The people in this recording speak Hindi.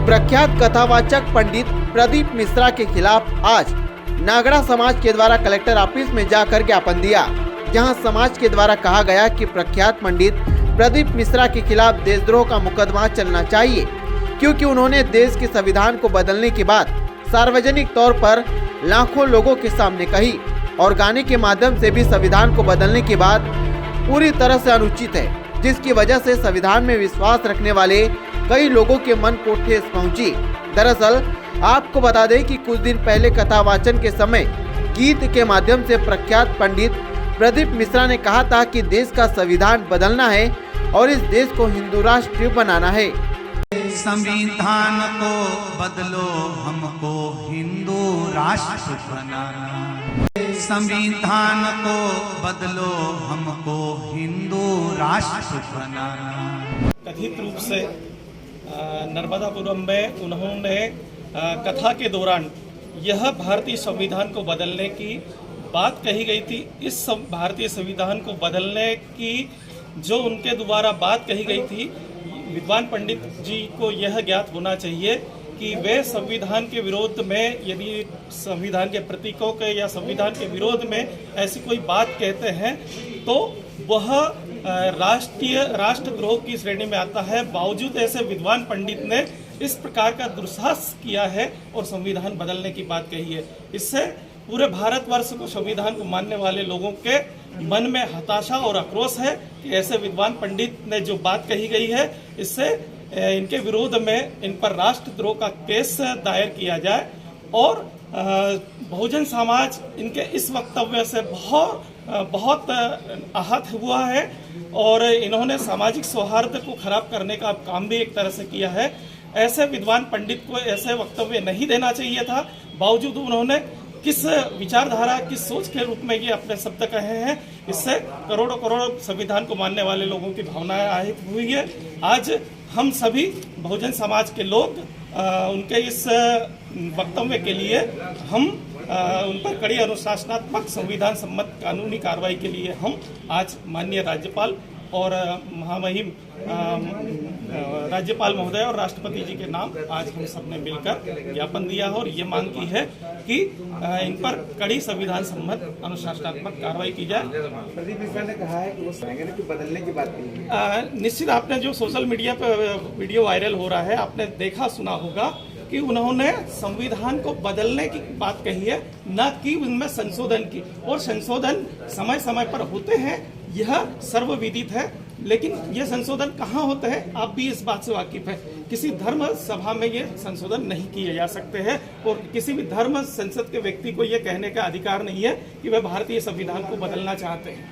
प्रख्यात कथावाचक पंडित प्रदीप मिश्रा के खिलाफ आज नागड़ा समाज के द्वारा कलेक्टर ऑफिस में जाकर ज्ञापन दिया, जहां समाज के द्वारा कहा गया कि प्रख्यात पंडित प्रदीप मिश्रा के खिलाफ देशद्रोह का मुकदमा चलना चाहिए, क्योंकि उन्होंने देश के संविधान को बदलने के बाद सार्वजनिक तौर पर लाखों लोगों के सामने कही और गाने के माध्यम से भी संविधान को बदलने के बाद पूरी तरह से अनुचित है, जिसकी वजह से संविधान में विश्वास रखने वाले कई लोगों के मन को ठेस पहुंची। दरअसल आपको बता दें कि कुछ दिन पहले कथावाचन के समय गीत के माध्यम से प्रख्यात पंडित प्रदीप मिश्रा ने कहा था कि देश का संविधान बदलना है और इस देश को हिंदू राष्ट्र बनाना है। संविधान को बदलो, हमको हिंदू राष्ट्र बनाना। संविधान को बदलो, हमको हिंदू राष्ट्र बनाना। कथित रूप से नर्मदापुरम में उन्होंने कथा के दौरान यह भारतीय संविधान को बदलने की बात कही गई थी। इस भारतीय संविधान को बदलने की जो उनके द्वारा बात कही गई थी, विद्वान पंडित जी को यह ज्ञात होना चाहिए कि वे संविधान के विरोध में, यदि संविधान के प्रतीकों के या संविधान के विरोध में ऐसी कोई बात कहते हैं तो वह राष्ट्रद्रोह की श्रेणी में आता है। बावजूद ऐसे विद्वान पंडित ने इस प्रकार का दुस्साहस किया है और संविधान बदलने की बात कही है। इससे पूरे भारतवर्ष को, संविधान को मानने वाले लोगों के मन में हताशा और आक्रोश है कि ऐसे विद्वान पंडित ने जो बात कही गई है, इससे इनके विरोध में इन पर राष्ट्रद्रोह का केस दायर किया जाए। और बहुजन समाज इनके इस वक्तव्य से बहुत आहत हुआ है और इन्होंने सामाजिक सौहार्द को खराब करने का काम भी एक तरह से किया है। ऐसे विद्वान पंडित को ऐसे वक्तव्य नहीं देना चाहिए था, बावजूद उन्होंने किस विचारधारा, किस सोच के रूप में ये अपने शब्द कहे हैं, इससे करोड़ों करोड़ों संविधान को मानने वाले लोगों की भावनाएं आहत हुई है। आज हम सभी बहुजन समाज के लोग उनके इस वक्तव्य के लिए हम उन पर कड़ी अनुशासनात्मक संविधान सम्मत कानूनी कार्रवाई के लिए हम आज माननीय राज्यपाल और महामहिम राज्यपाल महोदय और राष्ट्रपति जी के नाम आज हम सब ने मिलकर ज्ञापन दिया है और ये मांग की है कि इन पर कड़ी संविधान सम्मत अनुशासनात्मक कार्रवाई की जाए। प्रदीप मिश्रा ने कहा है कि वो कि बदलने की बात की है। निश्चित आपने जो सोशल मीडिया पर वीडियो वायरल हो रहा है, आपने देखा सुना होगा कि उन्होंने संविधान को बदलने की बात कही है, न कि उनमें संशोधन की। और संशोधन समय समय पर होते हैं, यह सर्वविदित है, लेकिन ये संशोधन कहाँ होते हैं आप भी इस बात से वाकिफ है। किसी धर्म सभा में ये संशोधन नहीं किए जा सकते हैं और किसी भी धर्म संसद के व्यक्ति को ये कहने का अधिकार नहीं है कि वह भारतीय संविधान को बदलना चाहते हैं।